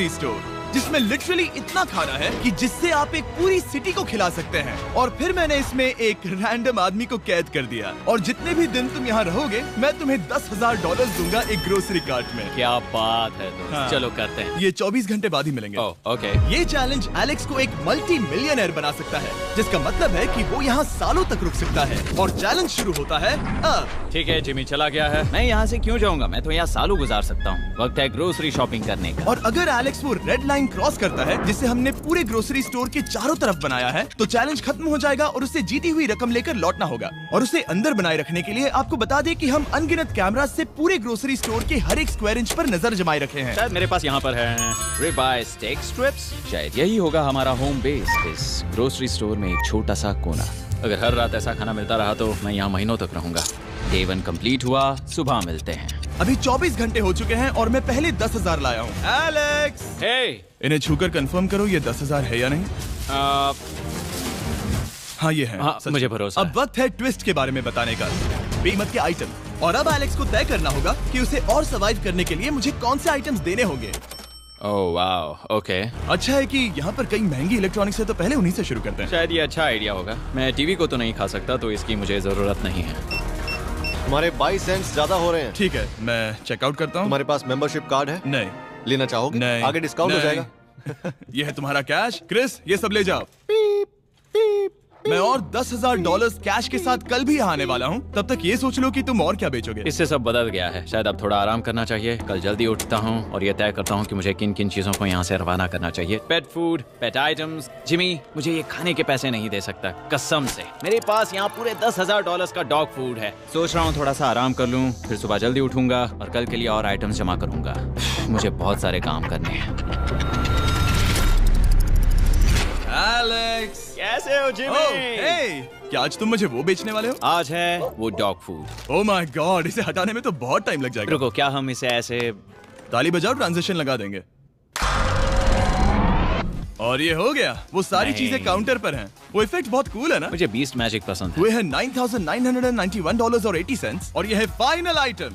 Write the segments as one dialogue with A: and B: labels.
A: Store जिसमें literally इतना खाना है कि जिससे आप एक पूरी सिटी को खिला सकते हैं। और फिर मैंने इसमें एक रैंडम आदमी को कैद कर दिया और जितने भी दिन तुम यहाँ रहोगे मैं तुम्हें $10,000 दूंगा एक ग्रोसरी कार्ट में।
B: क्या बात है दोस्त।
A: हाँ।
B: चलो करते हैं।
A: ये 24 घंटे बाद ही मिलेंगे।
B: ओके।
A: ये चैलेंज एलेक्स को एक मल्टी मिलियनर बना सकता है, जिसका मतलब है कि वो यहाँ सालों तक रुक सकता है। और चैलेंज शुरू होता है अब।
B: ठीक है, जिमी चला गया है। मैं यहाँ से क्यों जाऊँगा, मैं तो यहाँ सालों गुजार सकता हूँ। वक्त है ग्रोसरी शॉपिंग करने का।
A: और अगर एलेक्स वो रेड लाइन क्रॉस करता है जिसे हमने पूरे ग्रोसरी स्टोर के चारों तरफ बनाया है, तो चैलेंज खत्म हो जाएगा और उसे जीती हुई रकम लेकर लौटना होगा। और उसे अंदर बनाए रखने के लिए आपको बता दें कि हम अनगिनत कैमरा से पूरे ग्रोसरी स्टोर के हर एक स्क्वायर इंच पर नजर जमाए रखे हैं।
B: शायद मेरे पास यहाँ पर है रिब आई स्टेक स्ट्रिप्स। शायद यही होगा हमारा होम बेस, इस ग्रोसरी स्टोर में एक छोटा सा कोना। अगर हर रात ऐसा खाना मिलता रहा तो मैं यहाँ महीनों तक रहूंगा। डे 1 कंप्लीट हुआ, सुबह मिलते हैं।
A: अभी 24 घंटे हो चुके हैं और मैं पहले 10,000 लाया हूँ। एलेक्स, इन्हें छूकर कंफर्म करो ये 10,000 है या नहीं। हाँ ये है।
B: हाँ, मुझे भरोसा
A: अब वक्त है ट्विस्ट के बारे में बताने का, बेमत के आइटम। और अब एलेक्स को तय करना होगा कि उसे और सर्वाइव करने के लिए मुझे कौन से आइटम्स देने होंगे।
B: Oh wow, okay.
A: अच्छा है कि यहाँ पर कई महंगी इलेक्ट्रॉनिक्स है, तो पहले उन्हीं से शुरू करते हैं।
B: शायद ये अच्छा आइडिया होगा। मैं टीवी को तो नहीं खा सकता, तो इसकी मुझे जरूरत नहीं है।
C: हमारे 22 सेंट्स ज्यादा हो रहे हैं।
A: ठीक है, मैं चेकआउट करता हूँ।
C: तुम्हारे पास मेंबरशिप कार्ड है?
A: नहीं।
C: लेना चाहोगे?
A: नहीं।
C: आगे डिस्काउंट हो जाएगा।
A: ये है तुम्हारा कैश। क्रिस, ये सब ले जाओ। मैं और $10,000 कैश के साथ कल भी यहाँ आने वाला हूँ। तब तक ये सोच लो कि तुम और क्या बेचोगे।
B: इससे सब बदल गया है। शायद अब थोड़ा आराम करना चाहिए। कल जल्दी उठता हूँ और ये तय करता हूँ कि मुझे किन किन चीजों को यहाँ से रवाना करना चाहिए। पेट फूड, पेट आइटम्स। जिमी मुझे ये खाने के पैसे नहीं दे सकता, कसम से। मेरे पास यहाँ पूरे $10,000 का डॉग फूड है। सोच रहा हूँ थोड़ा सा आराम कर लूँ, फिर सुबह जल्दी उठूंगा और कल के लिए और आइटम्स जमा करूंगा। मुझे बहुत सारे काम करने हैं।
A: एलेक्स,
B: कैसे हो जिमी?
A: क्या आज तुम मुझे वो बेचने वाले हो?
B: आज है वो dog food.
A: Oh my God, इसे हटाने में तो बहुत टाइम लग जाएगा।
B: रुको, क्या हम इसे ऐसे
A: ताली बजाओ, ट्रांजिशन लगा देंगे। और ये हो गया। वो सारी चीजें काउंटर पर हैं। वो इफेक्ट बहुत कूल है ना?
B: मुझे बीस्ट मैजिक पसंद है।
A: वो है $9,991.80 और ये है फाइनल आइटम।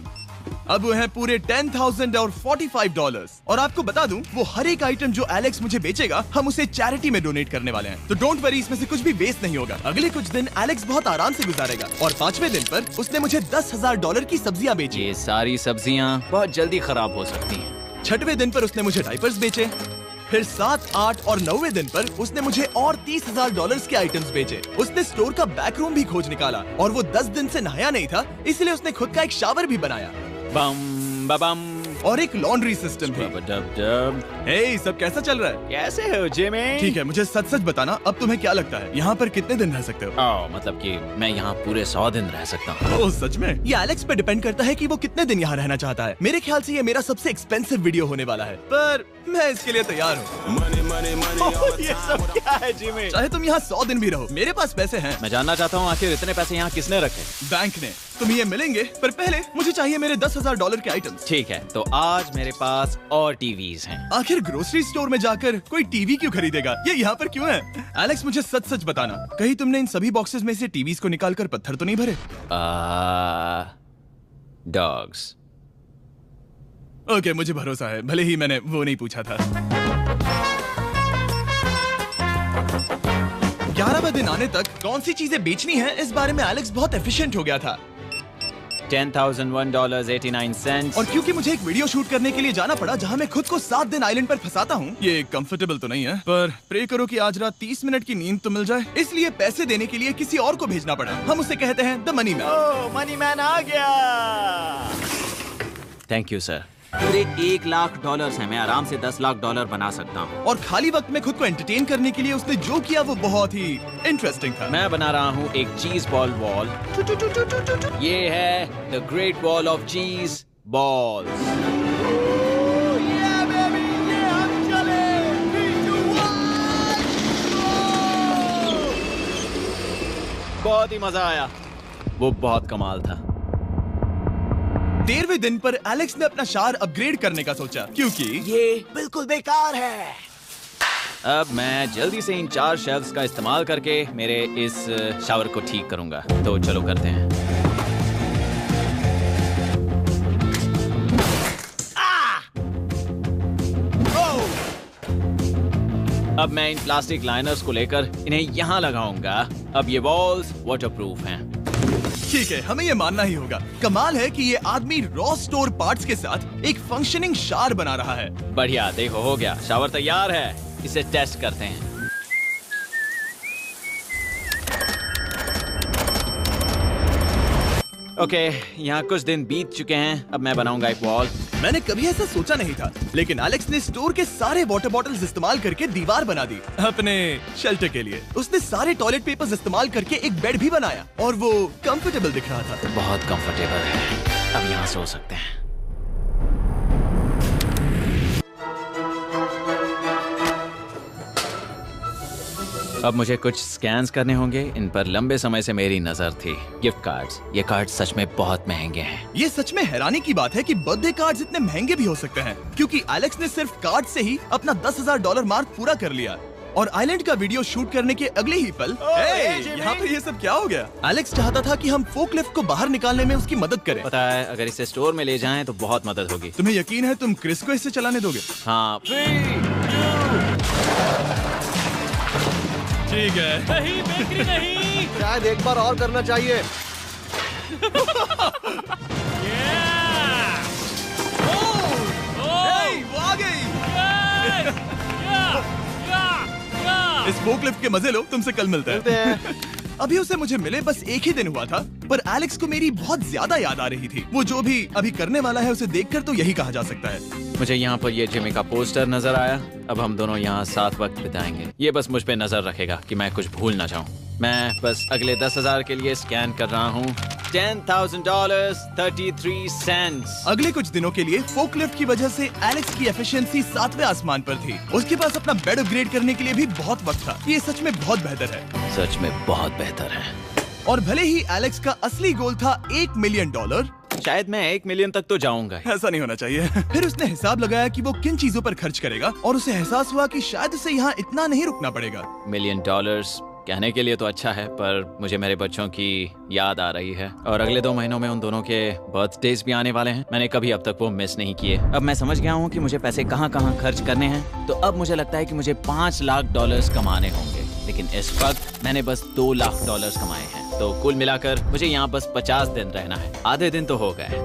A: अब वो है पूरे $10,045 और आपको बता दूं, वो हर एक आइटम जो एलेक्स मुझे बेचेगा हम उसे चैरिटी में डोनेट करने वाले हैं। तो डोंट वरी, इसमें से कुछ भी वेस्ट नहीं होगा। अगले कुछ दिन एलेक्स बहुत आराम से गुजारेगा और 5वें दिन पर उसने मुझे $10,000 की सब्जियां बेची।
B: ये सारी सब्जियां बहुत जल्दी खराब हो सकती हैं।
A: 6वें दिन पर उसने मुझे डायपर्स बेचे। फिर 7, 8 और 9वें दिन पर उसने मुझे और $30,000 के आइटम्स बेचे। उसने स्टोर का बैक रूम भी खोज निकाला और वो 10 दिन से नहाया नहीं था, इसलिए उसने खुद का एक शावर भी बनाया।
B: बम बम
A: और एक लॉन्ड्री सिस्टम भी। हे, सब कैसा चल रहा है?
B: कैसे हो जिमी?
A: ठीक है, मुझे सच सच बताना, अब तुम्हें क्या लगता है यहाँ पर कितने दिन रह सकते हो?
B: मतलब कि मैं यहाँ पूरे 100 दिन रह सकता हूँ।
A: ओह सच में? ये एलेक्स पे डिपेंड करता है कि वो कितने दिन यहाँ रहना चाहता है। मेरे ख्याल से ये मेरा सबसे एक्सपेंसिव वीडियो होने वाला है, पर मैं इसके लिए तैयार हूँ।
B: ये सब क्या है जिमी?
A: चाहे तुम यहाँ 100 दिन भी रहो, मेरे पास पैसे हैं।
B: मैं जानना चाहता हूँ आखिर इतने पैसे यहाँ किसने रखे?
A: बैंक ने। तुम्हें ये मिलेंगे, पर पहले मुझे चाहिए मेरे $10,000 के आइटम्स।
B: ठीक है, तो आज मेरे पास और टीवीज हैं।
A: आखिर ग्रोसरी स्टोर में जाकर कोई टीवी क्यों खरीदेगा? ये यहाँ पर क्यों है? एलेक्स, मुझे सच सच बताना, कहीं तुमने इन सभी बॉक्सेस में से टीवीज को निकालकर पत्थर तो नहीं भरे?
B: डॉग्स।
A: ओके, मुझे भरोसा है, भले ही मैंने वो नहीं पूछा था। 11वें दिन आने तक कौन सी चीजें बेचनी है, इस बारे में एलेक्स बहुत एफिशिएंट हो गया था।
B: $10,001.89।
A: और क्योंकि मुझे एक वीडियो शूट करने के लिए जाना पड़ा जहां मैं खुद को 7 दिन आइलैंड पर फंसाता हूं, ये कंफर्टेबल तो नहीं है, पर प्रे करो कि आज रात 30 मिनट की नींद तो मिल जाए। इसलिए पैसे देने के लिए किसी और को भेजना पड़ा। हम उसे कहते हैं the money man.
B: Oh, money man आ गया। Thank you sir. पूरे $1,00,000 है। मैं आराम से $10,00,000 बना सकता हूँ।
A: और खाली वक्त में खुद को एंटरटेन करने के लिए उसने जो किया वो बहुत ही इंटरेस्टिंग था।
B: मैं बना रहा हूँ एक चीज बॉल वॉल। ये है द ग्रेट वॉल ऑफ चीज बॉल्स। बहुत ही मजा आया, वो बहुत कमाल था।
A: 13वें दिन पर एलेक्स ने अपना शावर अपग्रेड करने का सोचा, क्योंकि
B: ये बिल्कुल बेकार है। अब मैं जल्दी से इन 4 शेल्फ्स का इस्तेमाल करके मेरे इस शावर को ठीक करूंगा। तो चलो करते हैं। अब मैं इन प्लास्टिक लाइनर्स को लेकर इन्हें यहाँ लगाऊंगा। अब ये वॉल्स वाटरप्रूफ हैं।
A: ठीक है, हमें ये मानना ही होगा। कमाल है कि ये आदमी रॉ स्टोर पार्ट्स के साथ एक फंक्शनिंग शावर बना रहा है।
B: बढ़िया, देखो हो गया, शावर तैयार है। इसे टेस्ट करते हैं। ओके, यहाँ कुछ दिन बीत चुके हैं। अब मैं बनाऊंगा एक वॉल।
A: मैंने कभी ऐसा सोचा नहीं था, लेकिन एलेक्स ने स्टोर के सारे वाटर बॉटल्स इस्तेमाल करके दीवार बना दी अपने शेल्टर के लिए। उसने सारे टॉयलेट पेपर्स इस्तेमाल करके एक बेड भी बनाया और वो कंफर्टेबल दिख रहा था।
B: बहुत कंफर्टेबल है। अब यहाँ सो सकते हैं। अब मुझे कुछ स्कैन्स करने होंगे। इन पर लंबे समय से मेरी नजर थी। Gift cards. ये कार्ड सच में बहुत महंगे हैं।
A: ये सच में हैरानी की बात है कि बर्थडे कार्ड्स इतने महंगे भी हो सकते हैं, क्योंकि एलेक्स ने सिर्फ कार्ड से ही अपना $10,000 मार्क पूरा कर लिया। और आइलैंड का वीडियो शूट करने के अगले ही पल यहाँ पर ये सब क्या हो गया? एलेक्स चाहता था कि हम फोकलिफ्ट को बाहर निकालने में उसकी मदद करें।
B: पता है, अगर इसे स्टोर में ले जाएं तो बहुत मदद होगी।
A: तुम्हें यकीन है तुम क्रिस को इसे चलाने दोगे?
B: हाँ।
A: ठीक है।
D: नहीं बेकरी नहीं।
C: शायद एक बार और करना चाहिए।
A: वो आ गई। इस फोकलिफ्ट के मजे लो। तुमसे कल मिलते हैं। अभी उसे मुझे मिले बस एक ही दिन हुआ था, पर एलेक्स को मेरी बहुत ज्यादा याद आ रही थी। वो जो भी अभी करने वाला है उसे देखकर तो यही कहा जा सकता है।
B: मुझे यहाँ पर ये जिमी का पोस्टर नजर आया। अब हम दोनों यहाँ साथ वक्त बिताएंगे। ये बस मुझ पे नजर रखेगा कि मैं कुछ भूल ना जाऊँ। मैं बस अगले 10,000 के लिए स्कैन कर रहा हूँ। $10,000 33 सेंट्स।
A: अगले कुछ दिनों के लिए फोकलिफ्ट की वजह से एलेक्स की एफिशिएंसी 7वें आसमान पर थी। उसके पास अपना बेड अपग्रेड करने के लिए भी बहुत वक्त था। ये सच में बहुत बेहतर है।
B: सच में बहुत बेहतर है।
A: और भले ही एलेक्स का असली गोल था $1 मिलियन,
B: शायद मैं 1 मिलियन तक तो जाऊंगा।
A: ऐसा नहीं होना चाहिए। फिर उसने हिसाब लगाया कि वो किन चीजों पर खर्च करेगा और उसे एहसास हुआ कि शायद उसे यहाँ इतना नहीं रुकना पड़ेगा।
B: $1 मिलियन कहने के लिए तो अच्छा है, पर मुझे मेरे बच्चों की याद आ रही है। और अगले 2 महीनों में उन दोनों के बर्थडेज भी आने वाले हैं। मैंने कभी अब तक वो मिस नहीं किए। अब मैं समझ गया हूँ कि मुझे पैसे कहाँ कहाँ खर्च करने हैं। तो अब मुझे लगता है कि मुझे $5 लाख कमाने होंगे। लेकिन इस वक्त मैंने बस $2 लाख कमाए हैं। तो कुल मिलाकर मुझे यहाँ बस 50 दिन रहना है। आधे दिन तो हो गए।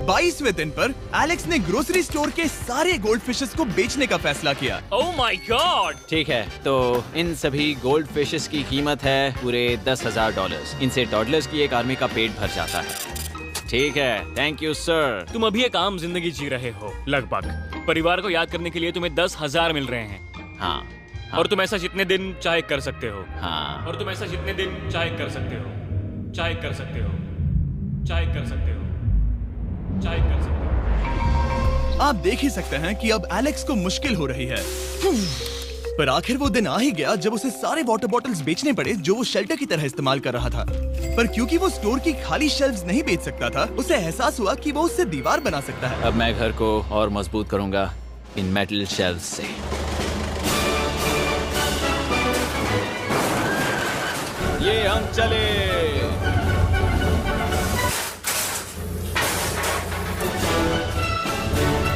A: 22वें दिन पर एलेक्स ने ग्रोसरी स्टोर के सारे गोल्ड फिशेस को बेचने का फैसला किया।
D: Oh my God!
B: ठीक है, तो इन सभी गोल्ड फिशेस की कीमत है पूरे $10,000। इनसे टॉडलर्स की एक आर्मी का पेट भर जाता है। ठीक है, थैंक यू सर।
D: तुम अभी एक आम जिंदगी जी रहे हो लगभग। परिवार को याद करने के लिए तुम्हें 10,000 मिल रहे हैं।
B: हाँ।
D: और तुम ऐसा जितने दिन चाहे कर सकते हो।
B: हाँ।
D: और तुम ऐसा जितने दिन चाहे कर सकते हो। चाहे कर सकते हो। चाहे कर सकते हो। चाहे कर सकते हो।
A: आप देख ही सकते हैं कि अब एलेक्स को मुश्किल हो रही है। पर आखिर वो दिन आ ही गया जब उसे सारे वाटर बॉटल्स बेचने पड़े जो वो शेल्टर की तरह इस्तेमाल कर रहा था। पर क्योंकि वो स्टोर की खाली शेल्व्स नहीं बेच सकता था, उसे एहसास हुआ कि वो उससे दीवार बना सकता है।
B: अब मैं घर को और मजबूत करूंगा इन मेटल शेल्व्स से। ये हम चले।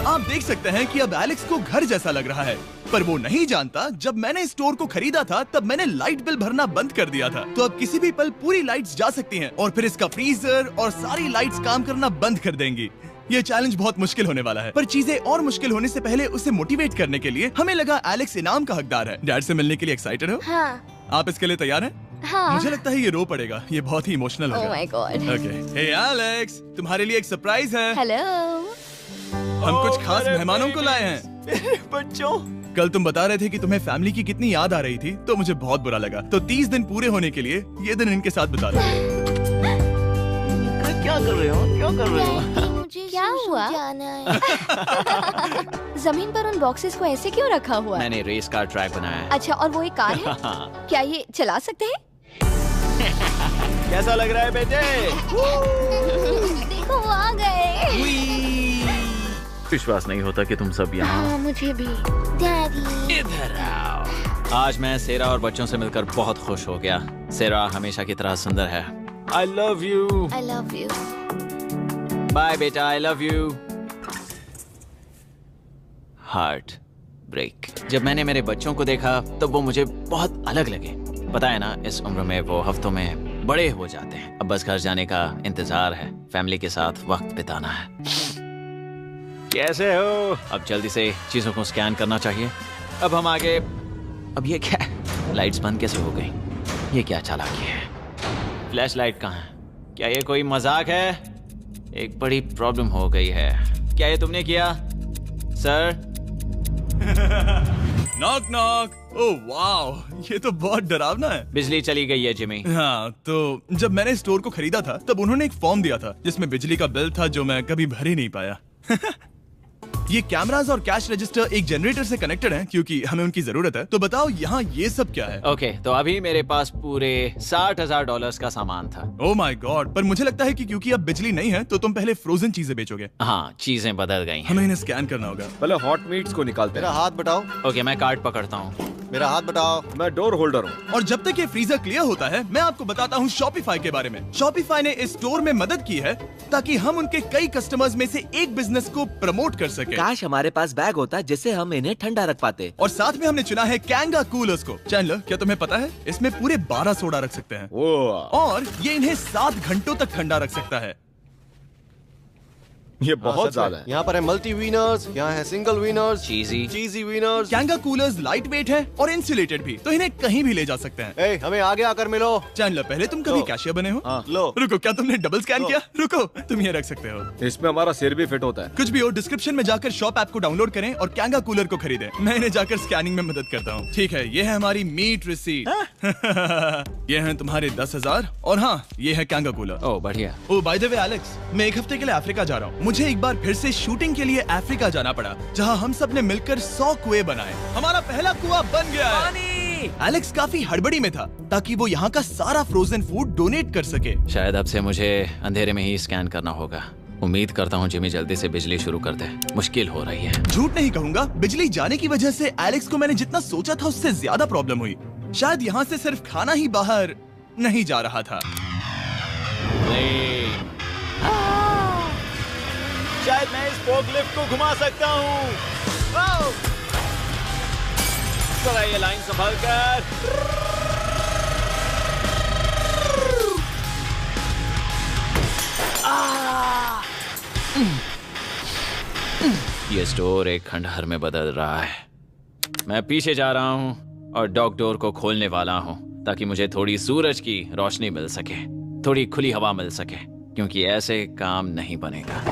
A: आप देख सकते हैं कि अब एलेक्स को घर जैसा लग रहा है, पर वो नहीं जानता जब मैंने स्टोर को खरीदा था तब मैंने लाइट बिल भरना बंद कर दिया था। तो अब किसी भी पल पूरी लाइट्स जा सकती हैं और फिर इसका फ्रीजर और सारी लाइट्स काम करना बंद कर देंगी। ये चैलेंज बहुत मुश्किल होने वाला है, पर चीजें और मुश्किल होने से पहले उसे मोटिवेट करने के लिए हमें लगा एलेक्स इनाम का हकदार है। डैड से मिलने के लिए एक्साइटेड हो?
E: हाँ।
A: आप इसके लिए तैयार हैं?
E: हाँ।
A: मुझे लगता है ये रो पड़ेगा। ये बहुत ही इमोशनल
E: Oh
A: होगा।
E: my God.
A: Okay, hey Alex, तुम्हारे लिए एक सरप्राइज है।
E: हेलो।
A: हम कुछ खास मेहमानों को लाए हैं।
C: बच्चों,
A: कल तुम बता रहे थे कि तुम्हें फैमिली की कितनी याद आ रही थी, तो मुझे बहुत बुरा लगा। तो 30 दिन पूरे होने के लिए ये दिन इनके साथ बिता लो।
B: क्या कर रहे हो? क्या कर रहे हो?
E: मुझे क्या हुआ? जमीन पर उन बॉक्सेस को ऐसे क्यों रखा हुआ है?
B: मैंने रेस कार ट्रैक बनाया है।
E: अच्छा, और वो एक कार है? क्या ये चला सकते हैं?
B: कैसा लग रहा है बेटे?
E: देखो वो आ गए।
B: विश्वास नहीं होता कि तुम सब यहाँ।
E: हाँ, मुझे भी। डैडी।
B: इधर आओ। आज मैं सेरा और बच्चों से मिलकर बहुत खुश हो गया। सेरा हमेशा की तरह सुंदर है। I love you.
E: I love you.
B: Bye बेटा, I love you. Heart. Break. जब मैंने मेरे बच्चों को देखा तब वो मुझे बहुत अलग लगे। पता है ना, इस उम्र में वो हफ्तों में बड़े हो जाते हैं। अब बस घर जाने का इंतजार है, फैमिली के साथ वक्त बिताना है। कैसे हो? अब जल्दी से चीजों को स्कैन करना चाहिए। अब हम आगे। अब ये क्या? लाइट्स बंद कैसे हो गई? ये क्या चालाकी है? फ्लैश लाइट कहाँ है? क्या ये कोई मजाक है? एक बड़ी प्रॉब्लम हो गई है। क्या ये तुमने किया, sir?
A: Knock knock. Oh wow, ये तो बहुत डरावना है।
B: बिजली चली गई है जिमी।
A: हाँ, तो जब मैंने स्टोर को खरीदा था तब उन्होंने एक फॉर्म दिया था जिसमें बिजली का बिल था जो मैं कभी भर ही नहीं पाया। ये कैमरास और कैश रजिस्टर एक जनरेटर से कनेक्टेड हैं क्योंकि हमें उनकी जरूरत है। तो बताओ यहाँ ये सब क्या है?
B: ओके, तो अभी मेरे पास पूरे $60,000 का सामान था।
A: ओह माय गॉड, पर मुझे लगता है कि क्योंकि अब बिजली नहीं है तो तुम पहले फ्रोजन चीजें बेचोगे।
B: हाँ, चीजें बदल गई हैं।
A: हमें इन्हें स्कैन करना होगा।
C: पहले हॉट मीट्स को निकालते
F: मेरा
C: हैं।
F: हाथ बटाओ।
B: ओके, मैं कार्ड पकड़ता हूँ।
F: मेरा हाथ बटाओ।
C: मैं डोर होल्डर हूँ।
A: और जब तक ये फ्रीजर क्लियर होता है मैं आपको बताता हूँ शॉपिफाई के बारे में। शॉपिफाई ने इस स्टोर में मदद की है ताकि हम उनके कई कस्टमर्स में से एक बिजनेस को प्रमोट कर सके।
G: काश हमारे पास बैग होता जिससे हम इन्हें ठंडा रख पाते।
A: और साथ में हमने चुना है कैंगा कूलर्स को। चैनलर, क्या तुम्हें पता है इसमें पूरे 12 सोडा रख सकते हैं और ये इन्हें 7 घंटों तक ठंडा रख सकता है।
C: ये बहुत ज्यादा है।
F: यहाँ पर है मल्टी वीनर्स, यहाँ है सिंगल वीनर्स,
B: चीजी
F: वीनर्स।
A: कैंगा कूलर्स लाइट वेट है और इंसुलेटेड भी, तो इन्हें कहीं भी ले जा सकते हैं।
F: ए, हमें आगे आकर मिलो।
A: चैनलर, पहले तुम कभी
F: लो।
A: कैशियर बने हो?
C: हाँ।
F: लो।
A: रुको, क्या तुमने डबल स्कैन
F: लो।
A: किया? रुको, तुम ये रख सकते हो।
C: इसमें हमारा सिर भी फिट होता है।
A: कुछ भी हो, डिस्क्रिप्शन में जाकर शॉप ऐप को डाउनलोड करें और कैंगा कूलर को खरीदें। मैं इन्हें जाकर स्कैनिंग में मदद करता हूँ। ठीक है, ये है हमारी मीट रिसीट। ये है तुम्हारे 10,000 और हाँ, ये है कैंगा कूलर।
B: ओह बढ़िया।
A: ओ बाय द वे एलेक्स, मैं एक हफ्ते के लिए अफ्रीका जा रहा हूँ। मुझे एक बार फिर से शूटिंग के लिए अफ्रीका जाना पड़ा, जहाँ हम सब ने मिलकर 100 कुएं बनाए। हमारा पहला कुआं बन गया है। एलेक्स काफी हड़बड़ी में था ताकि वो यहाँ का सारा फ्रोजन फूड डोनेट कर सके।
B: शायद अब से मुझे अंधेरे में ही स्कैन करना होगा। उम्मीद करता हूँ जिमी जल्दी से बिजली शुरू कर दे। मुश्किल हो रही है।
A: झूठ नहीं कहूंगा, बिजली जाने की वजह से एलेक्स को मैंने जितना सोचा था उससे ज्यादा प्रॉब्लम हुई। शायद यहाँ से सिर्फ खाना ही बाहर नहीं जा रहा था।
B: शायद मैं इस फोर्कलिफ्ट को घुमा सकता हूँ। जरा ये लाइन संभाल कर। ये स्टोर एक खंडहर में बदल रहा है। मैं पीछे जा रहा हूँ और डॉग डोर को खोलने वाला हूँ ताकि मुझे थोड़ी सूरज की रोशनी मिल सके, थोड़ी खुली हवा मिल सके, क्योंकि ऐसे काम नहीं बनेगा।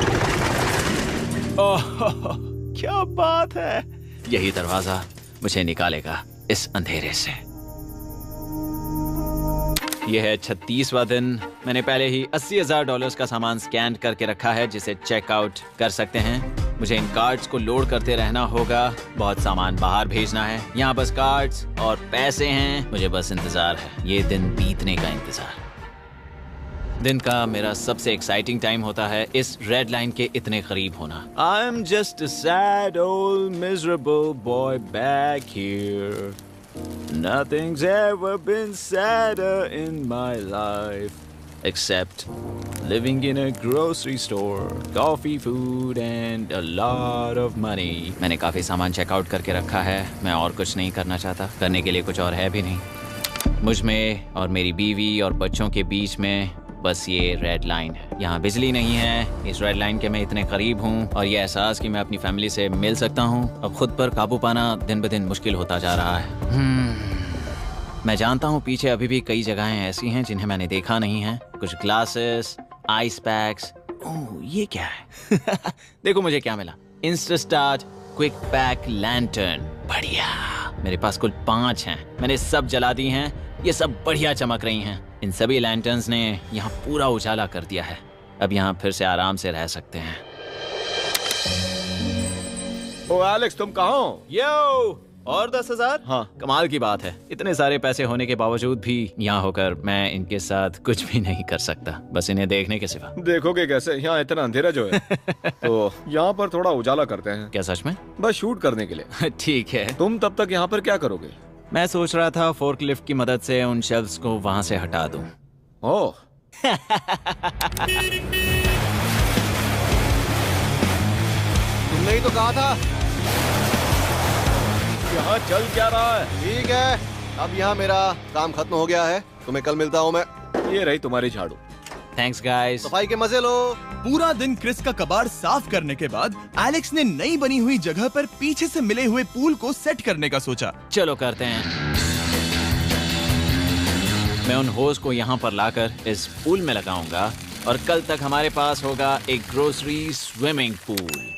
B: ओह, क्या बात है! यही दरवाजा मुझे निकालेगा इस अंधेरे से। यह है 36वां दिन। मैंने पहले ही $80,000 का सामान स्कैन करके रखा है जिसे चेकआउट कर सकते हैं। मुझे इन कार्ड्स को लोड करते रहना होगा। बहुत सामान बाहर भेजना है। यहाँ बस कार्ड्स और पैसे हैं। मुझे बस इंतजार है, ये दिन बीतने का इंतजार। दिन का मेरा सबसे एक्साइटिंग टाइम होता है इस रेड लाइन के इतने करीब होना। I am just a sad old miserable boy back here. Nothing's ever been sadder in my life except living in a grocery store, coffee, food and a lot of money. मैंने काफी सामान checkout करके रखा है। मैं और कुछ नहीं करना चाहता। करने के लिए कुछ और है भी नहीं। मुझ में और मेरी बीवी और बच्चों के बीच में बस ये रेड लाइन है। यहाँ बिजली नहीं है। इस रेड लाइन के मैं इतने करीब हूँ और ये एहसास कि मैं अपनी फैमिली से मिल सकता हूँ अब खुद पर काबू पाना दिन ब दिन मुश्किल होता जा रहा है। मैं जानता हूँ पीछे अभी भी कई जगहें ऐसी हैं जिन्हें मैंने देखा नहीं है। कुछ ग्लासेस, आइस पैक्स। ओह, ये क्या है? देखो मुझे क्या मिला। Insta start quick pack lantern. बढ़िया। मेरे पास कुल 5 हैं। मैंने सब जला दी हैं। ये सब बढ़िया चमक रही हैं। इन सभी लैंटर्न्स ने यहाँ पूरा उजाला कर दिया है। अब यहाँ फिर से आराम से रह सकते हैं।
C: ओ एलेक्स, तुम कहाँ हो?
B: यो, और 10,000?
C: हाँ।
B: कमाल की बात है। इतने सारे पैसे होने के बावजूद भी यहाँ होकर मैं इनके साथ कुछ भी नहीं कर सकता, बस इन्हें देखने के सिवा।
C: देखोगे कैसे? यहाँ इतना अंधेरा जो है। तो यहाँ पर थोड़ा उजाला करते हैं।
B: क्या सच में?
C: बस शूट करने के लिए।
B: ठीक है।
C: तुम तब तक यहाँ पर क्या करोगे?
B: मैं सोच रहा था फोर्कलिफ्ट की मदद से उन शेल्फ्स को वहाँ से हटा दूं।
C: ओह।
F: तुमने ही तो कहा था।
C: यहाँ चल क्या रहा है?
F: ठीक है, अब यहाँ मेरा काम खत्म हो गया है। तुम्हें कल मिलता हूँ मैं।
C: ये रही तुम्हारी झाड़ू।
B: Thanks guys.
F: सफाई के मजे लो।
A: पूरा दिन क्रिस का कबाड़ साफ करने के बाद एलेक्स ने नई बनी हुई जगह पर पीछे से मिले हुए पूल को सेट करने का सोचा।
B: चलो करते हैं। मैं उन होज को यहाँ पर लाकर इस पूल में लगाऊंगा और कल तक हमारे पास होगा एक ग्रोसरी स्विमिंग पूल।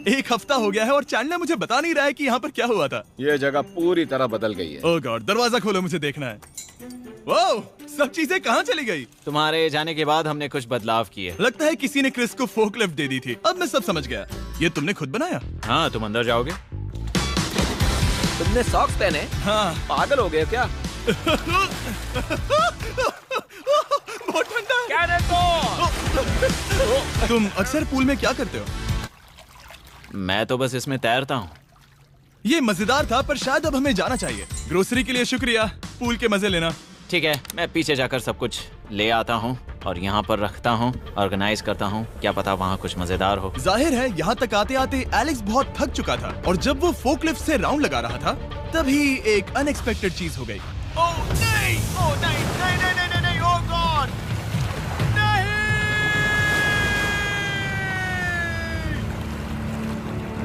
A: एक हफ्ता हो गया है और चैंडलर मुझे बता नहीं रहा है कि यहाँ पर क्या हुआ था।
C: ये जगह पूरी तरह बदल गई है।
A: ओह गॉड, दरवाजा खोलो, मुझे देखना है। वाह, सब चीजें कहाँ चली गई?
B: तुम्हारे जाने के बाद हमने कुछ बदलाव किए।
A: लगता है किसी ने क्रिस को फोकलिफ्ट दे दी थी। अब मैं सब समझ गया। ये तुमने खुद बनाया?
B: हाँ, तुम अंदर जाओगे?
G: तुमने सॉक्स पहने?
A: हाँ।
G: पागल हो गए क्या?
A: बहुत ठंडा है। तुम अक्सर पूल में क्या करते हो?
B: मैं तो बस इसमें तैरता हूँ।
A: ये मजेदार था, पर शायद अब हमें जाना चाहिए। ग्रोसरी के लिए शुक्रिया, पूल के मजे लेना।
B: ठीक है, मैं पीछे जाकर सब कुछ ले आता हूँ और यहाँ पर रखता हूँ, ऑर्गेनाइज करता हूँ। क्या पता वहाँ कुछ मजेदार हो।
A: जाहिर है यहाँ तक आते आते एलेक्स बहुत थक चुका था और जब वो फोकलिफ्ट से राउंड लगा रहा था तभी एक अनएक्सपेक्टेड चीज हो गई। ओह नहीं, ओह नहीं, नहीं, नहीं, नहीं, नहीं, नहीं, ओह गॉड, नहीं,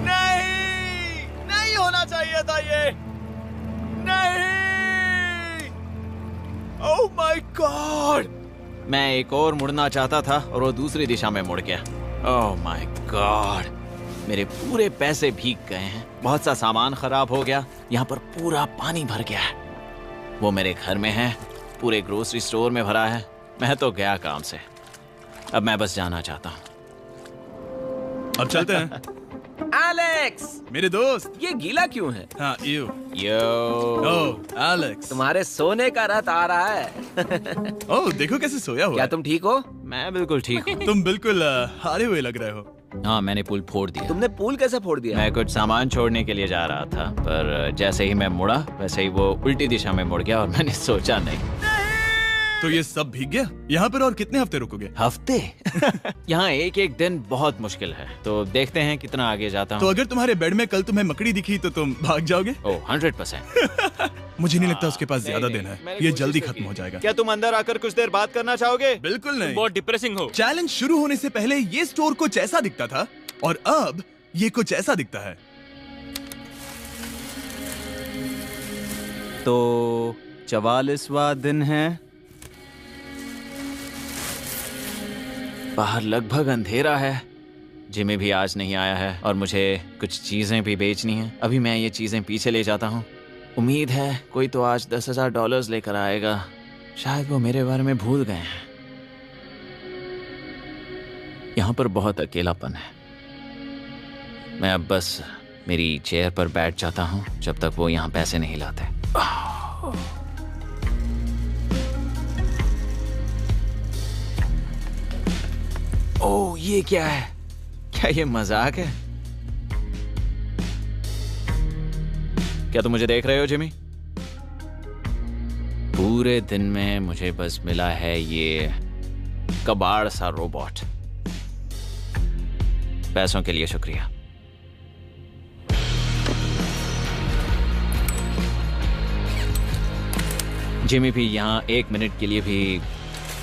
A: नहीं, नहीं होना चाहिए था ये, नहीं, ओह माय गॉड।
B: मैं एक और मुड़ना चाहता था और वो दूसरी दिशा में मुड़ गया। ओह माय गॉड, मेरे पूरे पैसे भीग गए हैं। बहुत सा सामान खराब हो गया। यहाँ पर पूरा पानी भर गया है। वो मेरे घर में है, पूरे ग्रोसरी स्टोर में भरा है। मैं तो गया काम से। अब मैं बस जाना चाहता हूँ।
A: अब चलते हैं।
G: एलेक्स,
A: मेरे दोस्त।
G: ये गीला क्यों है?
A: हाँ, यू।
B: यो,
A: ओह एलेक्स,
G: तुम्हारे सोने का रथ आ रहा है।
A: ओह देखो कैसे सोया हुआ
G: क्या
A: है।
G: तुम ठीक हो?
B: मैं बिल्कुल ठीक हूँ।
A: तुम बिल्कुल हारे हुए लग रहे हो।
B: हाँ, मैंने पुल फोड़ दिया।
G: तुमने पूल कैसे फोड़ दिया?
B: मैं कुछ सामान छोड़ने के लिए जा रहा था, पर जैसे ही मैं मुड़ा वैसे ही वो उल्टी दिशा में मुड़ गया और मैंने सोचा नहीं।
A: तो ये सब भीग गया। यहाँ पर और कितने हफ्ते रुकोगे?
B: हफ्ते? यहाँ एक एक दिन बहुत मुश्किल है, तो देखते हैं कितना आगे जाता
A: तो
B: हूँ।
A: अगर तुम्हारे बेड में कल तुम्हें मकड़ी दिखी तो तुम भाग जाओगे?
B: ओह 100%।
A: मुझे नहीं लगता उसके पास ज्यादा
B: नहीं,
A: दिन है।
B: मैंने
A: ये
B: कोशिश
A: जल्दी
B: तो
A: खत्म
B: की।
A: हो जाएगा।
B: क्या तुम अंदर आकर कुछ देर बात करना चाहोगे?
A: बिल्कुल नहीं।
D: बहुत डिप्रेसिंग हो।
A: चैलेंज शुरू होने से पहले ये स्टोर कुछ ऐसा दिखता था और अब ये कुछ ऐसा दिखता है।
B: तो 44वां दिन है। बाहर लगभग अंधेरा है। जिमी भी आज नहीं आया है और मुझे कुछ चीजें भी बेचनी हैं। अभी मैं ये चीजें पीछे ले जाता हूँ। उम्मीद है कोई तो आज $10,000 लेकर आएगा। शायद वो मेरे बारे में भूल गए हैं। यहाँ पर बहुत अकेलापन है। मैं अब बस मेरी चेयर पर बैठ जाता हूँ जब तक वो यहाँ पैसे नहीं लाते। ओह, ये क्या है? क्या ये मजाक है? क्या तुम मुझे देख रहे हो जिमी? पूरे दिन में मुझे बस मिला है ये कबाड़ सा रोबोट। पैसों के लिए शुक्रिया। जिमी भी यहाँ 1 मिनट के लिए भी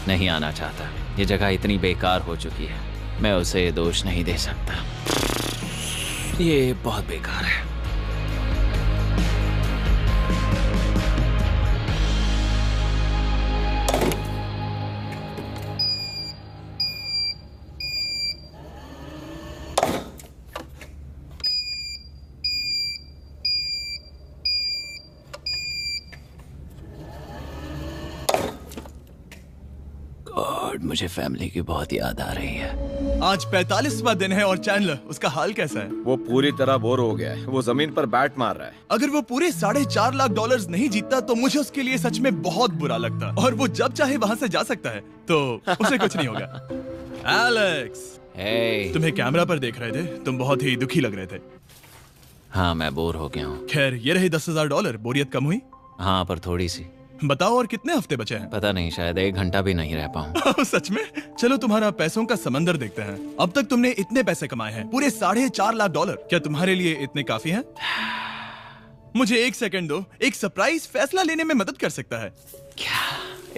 B: नहीं आना चाहता। ये जगह इतनी बेकार हो चुकी है, मैं उसे दोष नहीं दे सकता। ये बहुत बेकार है। गॉड, मुझे फैमिली की बहुत याद आ रही है।
A: आज 45वां दिन है और चैंडलर, उसका हाल कैसा है?
C: वो पूरी तरह बोर हो गया है। वो जमीन पर बैट मार रहा है।
A: अगर वो पूरे $4.5 लाख नहीं जीतता तो मुझे उसके लिए सच में बहुत बुरा लगता। और वो जब चाहे वहाँ से जा सकता है, तो उसे कुछ नहीं होगा। एलेक्स,
B: hey,
A: तुम्हें कैमरा पर देख रहे थे। तुम बहुत ही दुखी लग रहे थे।
B: हाँ, मैं बोर हो गया हूँ।
A: खैर, ये रहे $10,000। बोरियत कम हुई?
B: हाँ, पर थोड़ी सी।
A: बताओ, और कितने हफ्ते बचे हैं?
B: पता नहीं, शायद 1 घंटा भी नहीं रह पाऊँ।
A: सच में? चलो तुम्हारा पैसों का समंदर देखते हैं। अब तक तुमने इतने पैसे कमाए हैं, पूरे $4.5 लाख। क्या तुम्हारे लिए इतने काफी हैं? मुझे एक सेकंड दो, एक सरप्राइज फैसला लेने में मदद कर सकता है।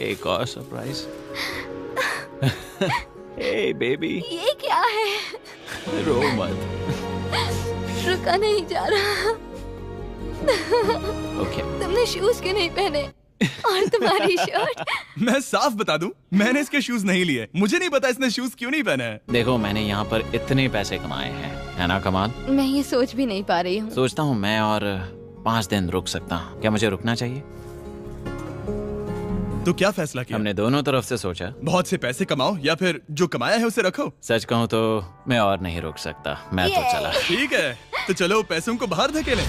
B: एक और सरप्राइज। हे बेबी,
E: ये क्या है?
B: रो मत।
E: रुका नहीं जा रहा।
B: ओके।
E: तुमने शूज क्यों नहीं पहने? और तुम्हारी शर्ट?
A: मैं साफ बता दूं, मैंने इसके शूज नहीं लिए। मुझे नहीं पता इसने शूज क्यों नहीं पहने हैं।
B: देखो, मैंने यहाँ पर इतने पैसे कमाए हैं, है ना कमाल?
E: मैं ये सोच भी नहीं पा रही हूँ।
B: सोचता हूँ मैं और 5 दिन रुक सकता हूँ। क्या मुझे रुकना चाहिए?
A: तो क्या फैसला किया?
B: हमने दोनों तरफ से सोचा।
A: बहुत से पैसे कमाओ या फिर जो कमाया है उसे रखो।
B: सच कहूँ तो मैं और नहीं रुक सकता। मैं तो चला।
A: ठीक है, तो चलो पैसों को बाहर धकेलें।